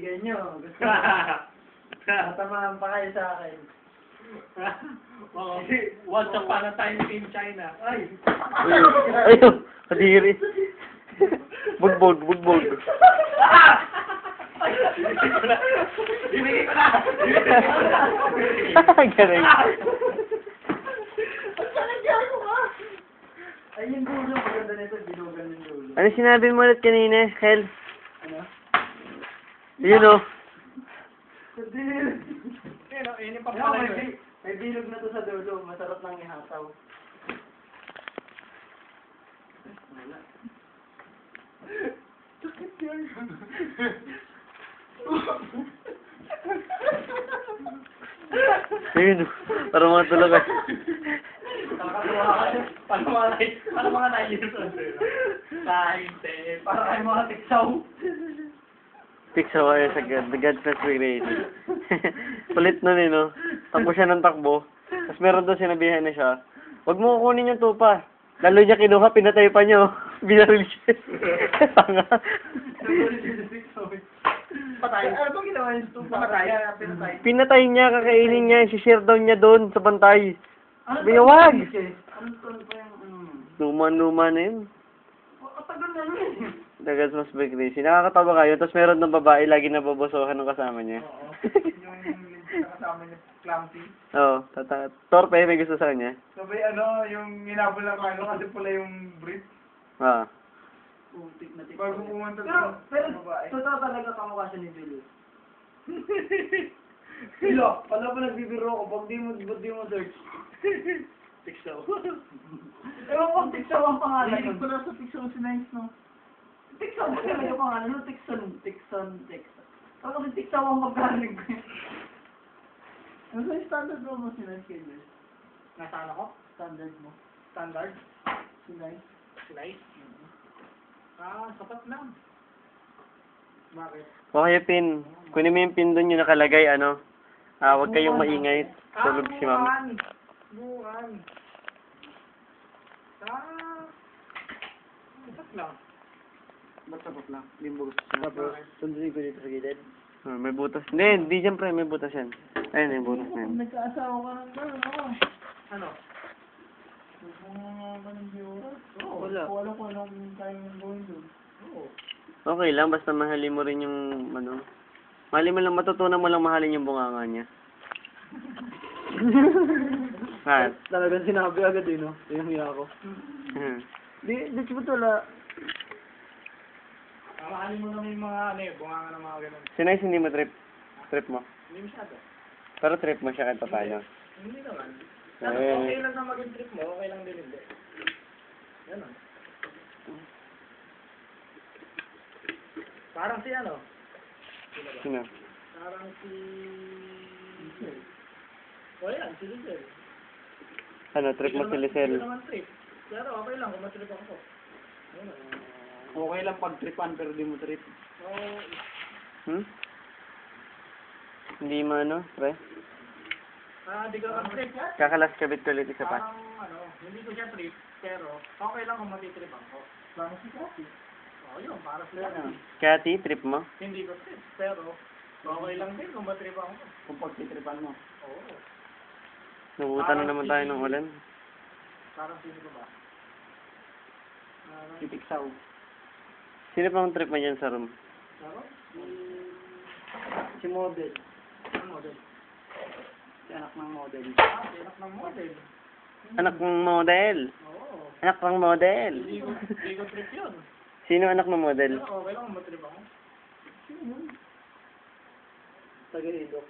kaibigan nyo. Gusto matamaan pa kayo sa akin. Oo. Once upon a time in China. Ay! Ayun, kadiri. Bugbog. Binigay ko na! Galing. Ay, yung dulo. Maganda nito. Binugan yung dulo. Ano sinabi mo ulit kanina, Hel? Ano? Yun o. Kadiri. Yun yung Ano, papalay ko eh. may bilog na to sa dulo. Masarap nang ihataw. Wala. Ayun o. Para mga tulog ka. Nakakatuwa ka. Paano mga 9 years old? Kainte. Para kayo mga tiksaw. Pixel kayo sa God. The God first created. Palit nun eh, no? Takbo siya ng takbo. Tapos meron doon sinabihan na siya, huwag mo kukunin yung tupa. Lalo niya kinuha, pinatay pa niyo. Binaril siya. Tanga. Patay. Ano bang ginawa yung tupa? Patay. Pinatay. Pinatay niya, kakainin niya, si-share down niya doon sa bantay. Ano Sabi niya, wag! Ano pa yung... Luma na yun. Katagal na nun eh. Dagas mas big crazy. Nakakatawa kayo, tapos meron ng babae, lagi nababosohan ng kasama niya. Oo. Yung kasama niya, clumsy. Oo, torpe, may gusto sa kanya. Sabay ano, yung hinabol ng ano kasi pula yung brief. Ah. Putik na tik. Bago pumunta pero totoo talaga kamukha siya ni Billy. Bilo, pala ba nagbibiro ako, ba't di mo search? Tiksaw. Ewan ko, Tiksaw ang pangalan nun. ko na sa Tiksaw si Nice, no? Tiksaw ba talaga yung pangalan nun? Tikson. Ako si Tiksaw ang magkarig ko. Ano sa standard mo si Nice kayo? Nasaan ako? Standard mo. Standard? Si Nice. Nice. Sapat lang. Bakit? O kaya pin. Kunin mo yung pin doon yung nakalagay, ano. Huwag kayong maingay. Tulog si mama. Buwan. Sapat lang. Ba't sapat lang? Limbog. Tapos, sunduin ko dito sa gilid. May butas. Hindi siyempre, may butas yan. Ayun, may butas na yan. Nagkaasawa ka ng gano'n ako. Ano? Wala. Wala ko anong time gawin doon. Oo. Okay lang, basta mahalin mo rin yung, ano. Mahalin mo lang, matutunan mo lang mahalin yung bunganga niya. Ha? Talagang sinabi agad eh, no? Yung hiya ko. Di ba wala? Mahalin mo naman yung mga ano eh, bunganga ng mga ganun. Si Nice, hindi mo trip. Trip mo. Hindi masyado. Pero trip mo siya kahit paano. Hindi naman. Eh. Okay lang na maging trip mo, okay lang din hindi. Ganun. Parang si ano? Sino? Parang si... O yan, si Lizel. Ano, trip mo si Lisel? Hindi naman trip. Pero okay lang kung matrip ako. Ganun. Okay lang pag tripan pero di mo trip. So, Hindi mo ano, pre? di ko naman trip yan. Kakalas kabit ko ulit isa pa. Parang ano, hindi ko siya trip, pero okay lang kung matitrip ako. Parang si Kathy. Oo yun, para sila na. Cathy, trip mo? Hindi ko trip, pero okay lang din kung matrip ako. Kung pagtitripan mo. Oo. Nabutan na naman tayo ng ulan. Parang sino ko ba? Parang Si Tiksaw. Sino pang trip mo dyan sa room? Pero, Si model. ang model. Si anak ng model. Si anak ng model. Anak ng model. Oo. Anak ng model. Hindi ko trip yun. Sino anak ng model? Pero okay lang kung matrip ako. Taga-idok.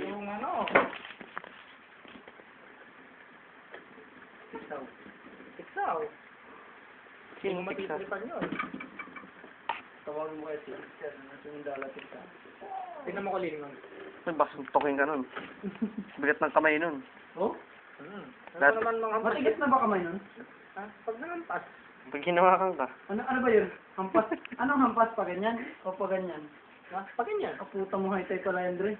Yung ano, Tiksaw. Tiksaw. Sino Hindi tiksa? matitripan yun. Tawagin mo kayo sila. Sumindala Tiksaw. Tingnan mo ko lingon. Ay, baka toking ka nun. Bigat ng kamay nun. Oh? Ano Dati- naman mga hampas? Matigas na ba kamay nun? Ha? Pag nangampas. Pag hinawakan ka. Ano ba yun? Hampas? Anong hampas pa ganyan? O pa ganyan? Ha? Pag ganyan. Kaputa mo Muay Thai pala, Andre.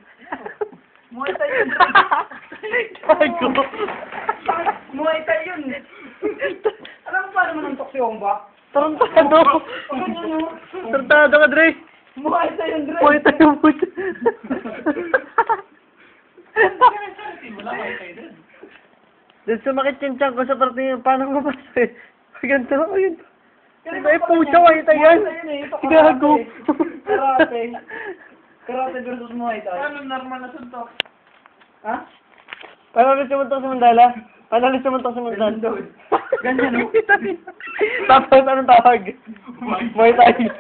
Muay Thai yun, Andre. Gago. Muay Thai yun. Alam mo paano manuntok si Ongba? Tarantado. Tarantado ka, Dre. Muay Thai yung Dre. Muay Thai yung puta. Wala Muay Thai din. Then sumakit yung tiyan ko sa parte yun. Paano ko mapasa eh? Ganito, ganito. Iba yung pucha, Muay Thai yan. Gago. Karate. Karate versus Muay Thai. Paano normal na suntok? Ha? Paano ulit sumuntok sa mandala? Paano ulit sumuntok sa mandala? Ganyan, no? Tapos anong tawag? Muay Thai.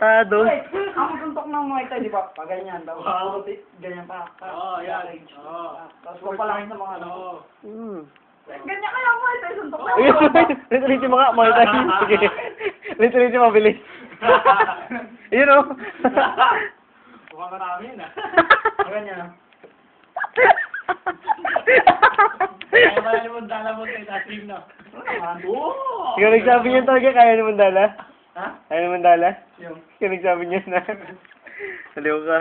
Tado. Ay, ang suntok ng Muay Thai, di ba? Paganyan. Tapos Wow. ganyan pa. Oo, yan. Package. Oo. Tapos papalaki sa mga ano. Oo. Ganyan kaya ang Muay Thai, suntok na. Ulit-ulitin mo nga, Muay Thai. Sige. Ulit-ulitin mo, bilis. Yun o. Mukhang marami yun ah. Ganyan, no? Kaya wala naman dala mo kayo sa stream na. Oo! Ikaw nagsabi niya talaga, kaya naman dala. Ha? Kaya naman dala. Yung Ikaw nagsabi niya na. Aliw ka.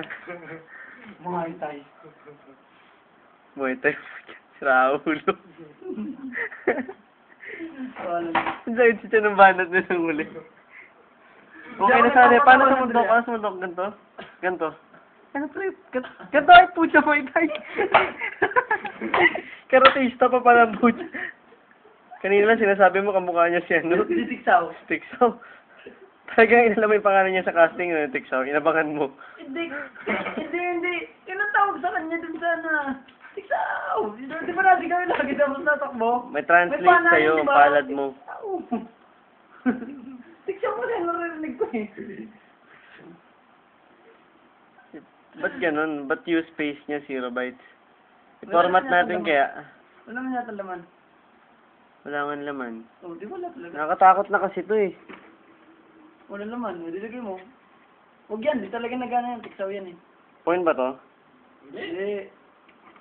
Muay Thai. Muay Thai. Sira ulo. Wala na. Ang sakit siya ng banat na ng uli. Okay na sana. Paano sumundok? Paano sumundok? Ganto? Ganto? Ano pre? Ganto ay pucha Muay Thai. Karatista pa pala ang pucha. Kanina lang sinasabi mo kamukha niya si ano? Si Tiksaw. Tiksaw. Talagang inalam mo yung pangalan niya sa casting ng Tiksaw. Inabangan mo. Hindi. Tinatawag sa kanya dun sa na. Tiksaw! Di ba natin kami lagi tapos natakbo? May translate panahin, sa'yo di ang ba? palad mo. Tiksaw! Tiksaw mo rin narinig ko eh. Ba't ganun? Ba't use space niya 0 bytes? I-format natin kaya. Wala man yata laman. Wala nga laman. Oh, di wala talaga. Nakatakot na kasi to eh. Wala laman. Dilagay mo. Huwag yan. Di talaga nagana yan. Tiksaw yan eh. Point ba to? Hindi.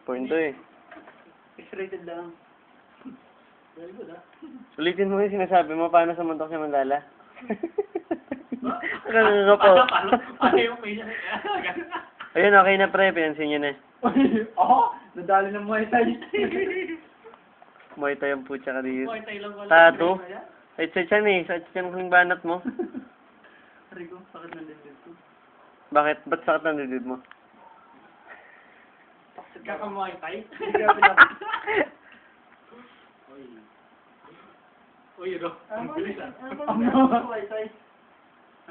Point to eh. X-rated lang. Very good ah. Ulitin mo yung sinasabi mo paano sumuntok si Mandala. Nakakanga po. Paano yung page? Ayun, okay na pre. Pinansin niyo na. Oo. Nadali ng Muay Thai. Muay Thai ang putya ka dito. Muay Thai lang wala. Tato. Ay, sa tiyan eh. Sa tiyan ko yung banat mo. Rico, sakit ng dibdib ko. Bakit? Ba't sakit ng dibdib mo? Kaka Muay Thai? Hindi ka pinap- Uy. Uy, Ro. Ang bilis ah. Ano Muay Thai?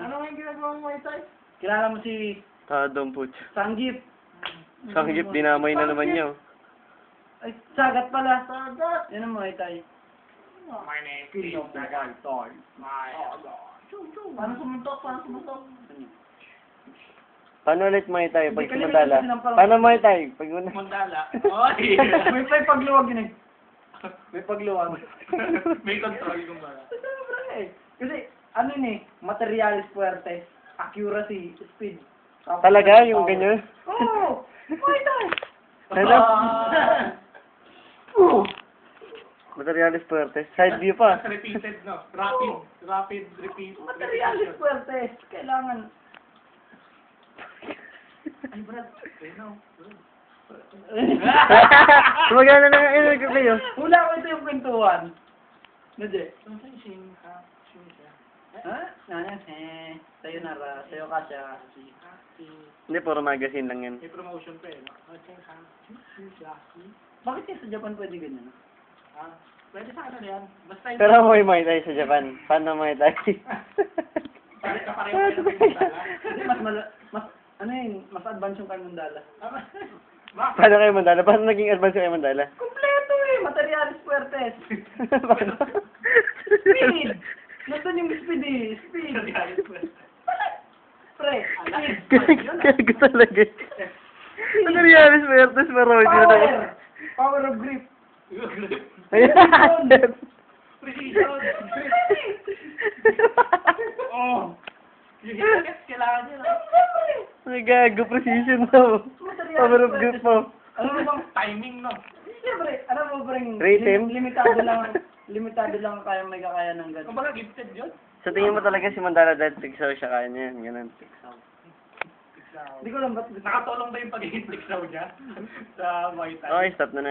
Ano nga yung ginagawa ng Muay Thai? Kilala mo si Tado ang putya. Sanggip. Sanggip, dinamay na naman niya. Ay, sagat pala. Sagat. Yan ang Muay Thai. My name is Sagan Toy. My Paano sumuntok? Paano sumuntok? Paano ulit Muay Thai pag Hindi, si Mandala? kalimutan ko Paano Muay Thai? Pag Mandala. Oy! May pagluwag yun eh. May pagluwag. May control kung ba. Sobra eh. Kasi, ano yun eh, materialis fuertes, accuracy, speed. Tapos, Talaga? Yung power. ganyan? Oo! Muay Thai! Ano? Oo! Materialis fuertes. Side view pa. Repeated, no? Rapid, repeat. Materialis fuertes. Kailangan. Ay, Brad. No. Magana na nga yun. Nagkayo. Hula ko ito yung kwentuhan. Hindi. Ha? Ano? Sayonara. Sayo ka siya. Hindi, puro magazine lang yan. May promotion pa eh. No? Bakit yung sa Japan pwede ganyan? Ah, pwede sa kanila yan. Basta yung... Pero may Muay Thai sa Japan. Paano Muay Thai? Pareho ka pareho kayo ng Mandala. Kasi mas ano yun, mas advance yung kay Mandala. Bakit? Paano kayo Mandala? Paano naging advance kayo Mandala? Kompleto eh! Materialis fuertes! Paano? Speed! Nandun yung speed eh! Speed! Pre! Speed! Gago talaga. Materialis fuertes pero hindi na Power! Power of grip! Ayan. Precision! Oh! Yung hit kailangan niya. Ay, gago, precision mo. Power of grip mo. Ano mo bang timing, no? Siyempre, alam mo ba rin, Rhythm? limitado lang kaya may kakaya ng ganun. Kumbaga gifted yun? Sa tingin mo talaga si Mandala dahil Tiksaw siya kaya niya yan, ganun. Hindi ko alam ba't Nakatulong ba yung pag-hit niya sa Muay Thai? Okay, stop na na.